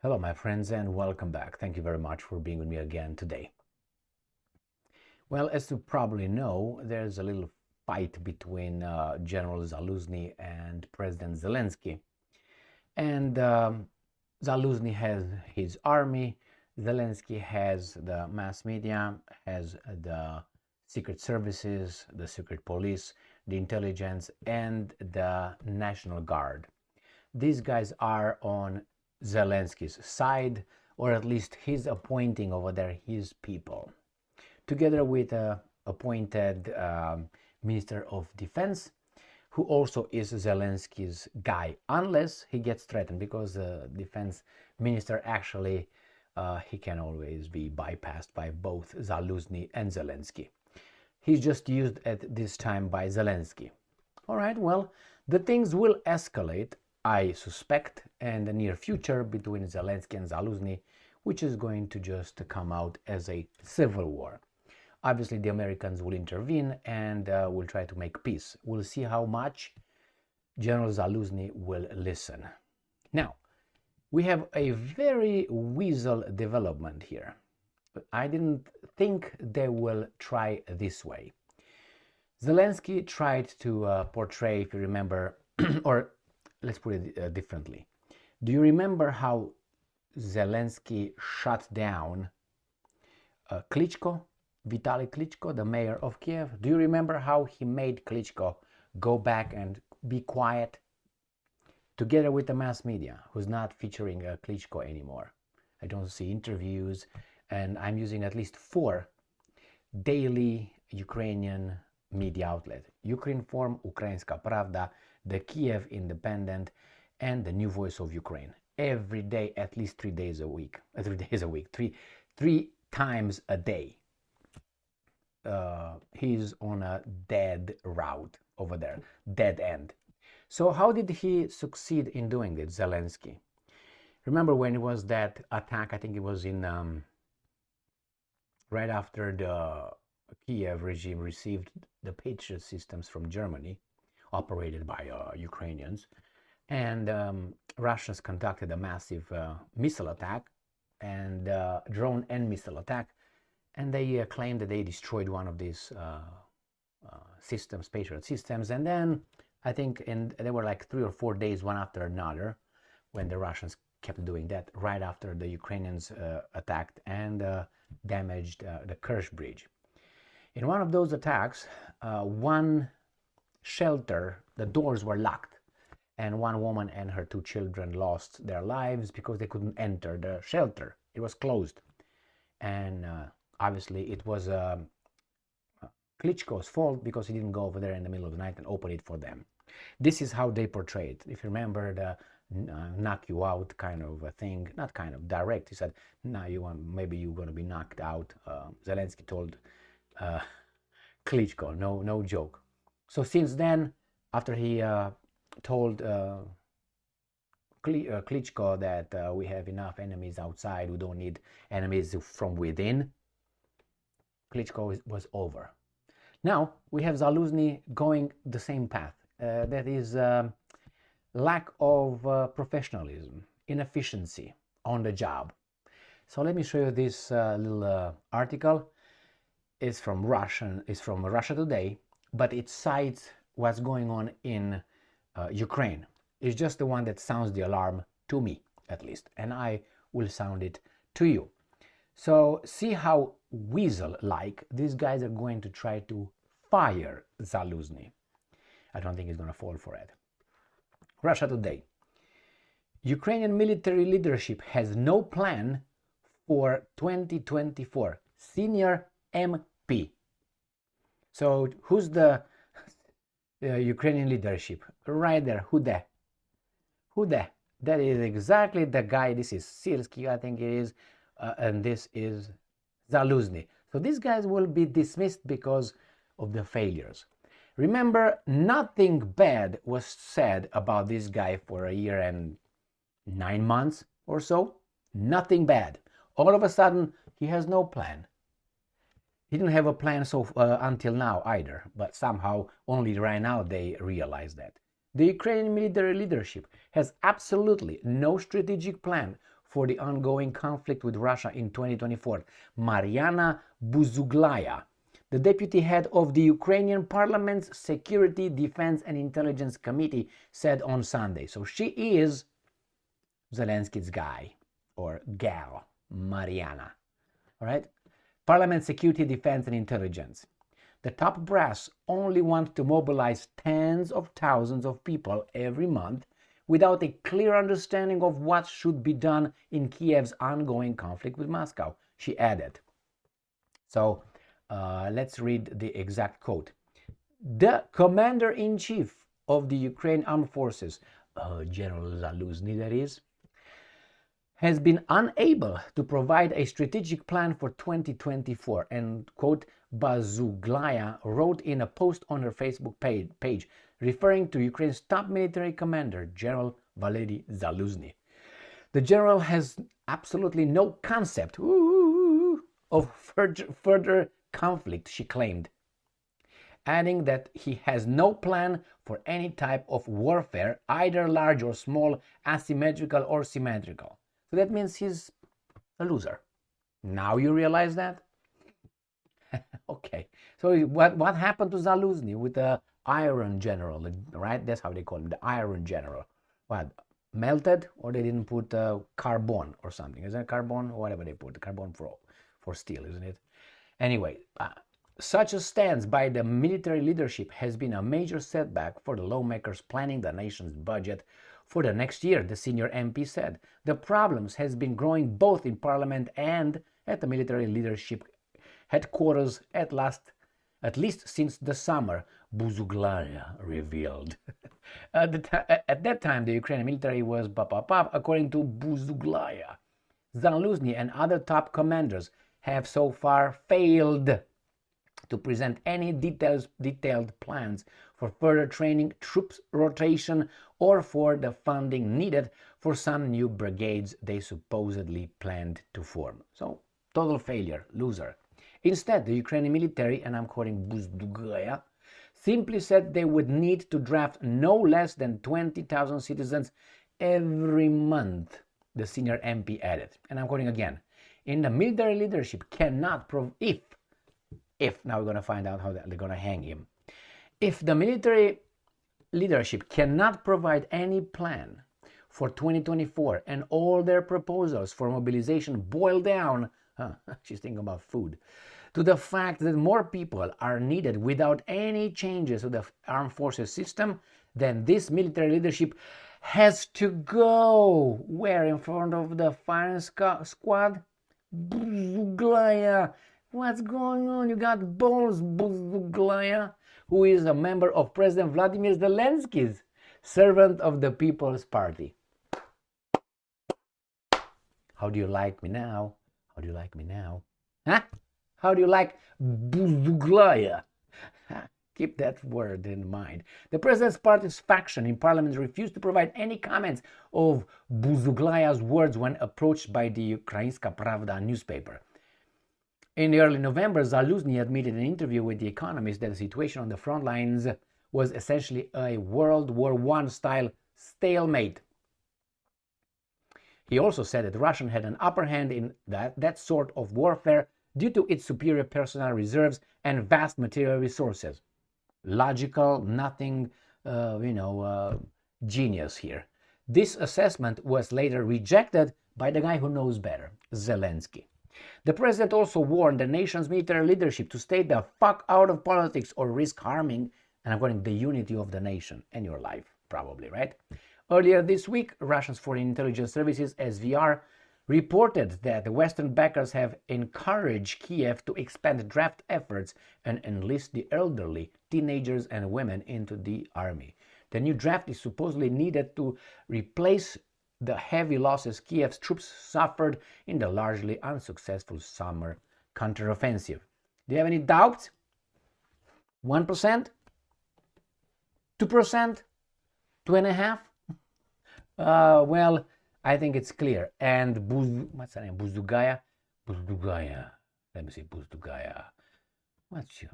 Hello, my friends, and welcome back. Thank you very much for being with me again today. Well, as you probably know, there's a little fight between General Zaluzhny and President Zelensky. And Zaluzhny has his army, Zelensky has the mass media, has the secret services, the secret police, the intelligence, and the National Guard. These guys are on Zelensky's side, or at least he's appointing over there his people, together with a appointed Minister of Defense, who also is Zelensky's guy, unless he gets threatened, because the defense minister actually he can always be bypassed by both Zaluzhny and Zelensky. He's just used at this time by Zelensky. All right, well, the things will escalate, I suspect, in the near future between Zelensky and Zaluzhny, which is going to just come out as a civil war. Obviously, the Americans will intervene and will try to make peace. We'll see how much General Zaluzhny will listen. Now, we have a very weasel development here. I didn't think they will try this way. Zelensky tried to portray, if you remember, or let's put it differently. Do you remember how Zelensky shut down Klitschko, Vitaly Klitschko, the mayor of Kiev? Do you remember how he made Klitschko go back and be quiet? Together with the mass media, who's not featuring Klitschko anymore. I don't see interviews, and I'm using at least 4 daily Ukrainian media outlets. Ukrinform, Ukrainska Pravda, the Kiev Independent, and the New Voice of Ukraine. Every day, at least 3 days a week. 3 days a week. Three times a day. He's on a dead route over there. Dead end. So how did he succeed in doing it, Zelensky? Remember when it was that attack, I think it was in right after the Kiev regime received the Patriot systems from Germany, operated by Ukrainians, and Russians conducted a massive missile attack, and drone and missile attack, and they claimed that they destroyed one of these systems, Patriot systems, and then I think there were like 3 or 4 days, one after another, when the Russians kept doing that, right after the Ukrainians attacked and damaged the Kerch Bridge. In one of those attacks, one shelter, the doors were locked, and one woman and her 2 children lost their lives because they couldn't enter the shelter. It was closed. And obviously it was Klitschko's fault because he didn't go over there in the middle of the night and open it for them. This is how they portray it. If you remember the knock you out kind of a thing, not kind of direct. He said, "No, maybe you're going to be knocked out." Zelensky told Klitschko, no joke. So since then, after he told Klitschko that we have enough enemies outside, we don't need enemies from within, Klitschko was over. Now we have Zaluzhny going the same path. That is lack of professionalism, inefficiency on the job. So let me show you this little article. It's from Russia Today, but it cites what's going on in Ukraine. It's just the one that sounds the alarm to me, at least, and I will sound it to you. So see how weasel-like these guys are going to try to fire Zaluzhny. I don't think he's going to fall for it. Russia Today. Ukrainian military leadership has no plan for 2024. Senior MP. So who's the Ukrainian leadership? Right there. Who there? Who there? That is exactly the guy. This is Syrskyi, I think it is. And this is Zaluzhny. So these guys will be dismissed because of the failures. Remember, nothing bad was said about this guy for a year and 9 months or so. Nothing bad. All of a sudden, he has no plan. He didn't have a plan until now either, but somehow only right now they realize that. The Ukrainian military leadership has absolutely no strategic plan for the ongoing conflict with Russia in 2024. Mariana Buzuglaya, the deputy head of the Ukrainian Parliament's Security, Defense and Intelligence Committee, said on Sunday. So she is Zelensky's guy or gal, Mariana. All right? Parliament, Security, Defense and Intelligence. The top brass only wants to mobilize tens of thousands of people every month without a clear understanding of what should be done in Kiev's ongoing conflict with Moscow, she added. So let's read the exact quote. The commander-in-chief of the Ukraine Armed Forces, General Zaluzhny that is, has been unable to provide a strategic plan for 2024, and quote, Bazuglaya wrote in a post on her Facebook page referring to Ukraine's top military commander, General Valery Zaluzhny. The general has absolutely no concept of further conflict, she claimed, adding that he has no plan for any type of warfare, either large or small, asymmetrical or symmetrical. So that means he's a loser. Now you realize that? Okay. So what happened to Zaluzhny with the Iron General, right? That's how they call him, the Iron General. What? Melted, or they didn't put carbon or something? Is that carbon? Or whatever they put, the carbon for steel, isn't it? Anyway, such a stance by the military leadership has been a major setback for the lawmakers planning the nation's budget for the next year, the senior MP said. The problems has been growing both in parliament and at the military leadership headquarters at least since the summer, Buzuglaya revealed. At that time, the Ukrainian military was according to Buzuglaya. Zaluzhny and other top commanders have so far failed to present any detailed plans for further training, troops rotation, or for the funding needed for some new brigades they supposedly planned to form. So, total failure, loser. Instead, the Ukrainian military, and I'm quoting Buzdugaya, simply said they would need to draft no less than 20,000 citizens every month, the senior MP added. And I'm quoting again. In the military leadership cannot if now we're going to find out how they're going to hang him. If the military leadership cannot provide any plan for 2024 and all their proposals for mobilization boil down, she's thinking about food, to the fact that more people are needed without any changes to the armed forces system, then this military leadership has to go. Where? In front of the firing squad? Buzuglaya. What's going on? You got balls, Buzuglaya, who is a member of President Vladimir Zelensky's servant of the People's Party. How do you like me now? How do you like me now? Huh? How do you like Buzuglaya? Keep that word in mind. The President's Party's faction in Parliament refused to provide any comments of Buzuglaya's words when approached by the Ukrainska Pravda newspaper. In early November, Zaluzhny admitted in an interview with The Economist that the situation on the front lines was essentially a World War I-style stalemate. He also said that Russia had an upper hand in that sort of warfare due to its superior personnel reserves and vast material resources. Logical, nothing, genius here. This assessment was later rejected by the guy who knows better, Zelensky. The president also warned the nation's military leadership to stay the fuck out of politics or risk harming, and I'm quoting, the unity of the nation and your life, probably, right? Earlier this week, Russia's Foreign Intelligence Services, SVR, reported that the Western backers have encouraged Kiev to expand draft efforts and enlist the elderly, teenagers and women into the army. The new draft is supposedly needed to replace the heavy losses Kiev's troops suffered in the largely unsuccessful summer counteroffensive. Do you have any doubts? 1%? 2%? 2.5%? Well, I think it's cleer. And what's her name? Buzdugaya? Buzdugaya. Let me see. Buzdugaya. What's she?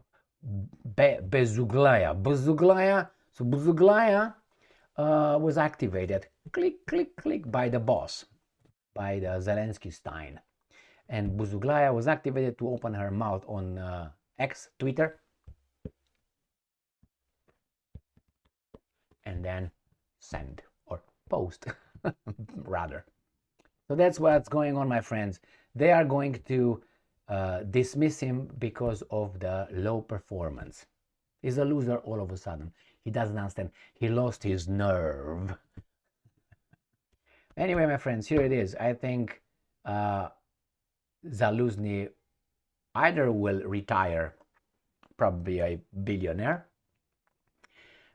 Bezuglaya. Buzdugaya. So Buzdugaya was activated, click, click, click, by the boss. by the Zelensky Stein. And Buzuglaya was activated to open her mouth on X, Twitter, and then send or post, rather. So that's what's going on, my friends. They are going to dismiss him because of the low performance. He's a loser all of a sudden. He doesn't understand. He lost his nerve. Anyway, my friends, here it is. I think Zaluzhny either will retire, probably a billionaire,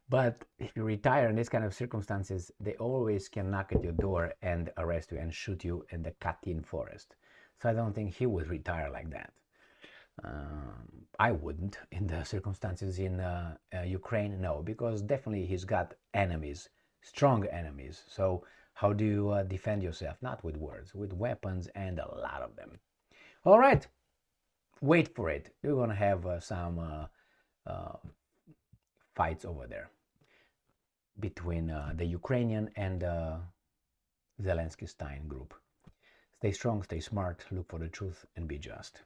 but if you retire in this kind of circumstances, they always can knock at your door and arrest you and shoot you in the Katyn forest. So I don't think he would retire like that. I wouldn't in the circumstances in Ukraine, no, because definitely he's got enemies, strong enemies. So how do you defend yourself? Not with words, with weapons, and a lot of them. All right, wait for it. We're going to have some fights over there between the Ukrainian and Zelensky Stein group. Stay strong, stay smart, look for the truth, and be just.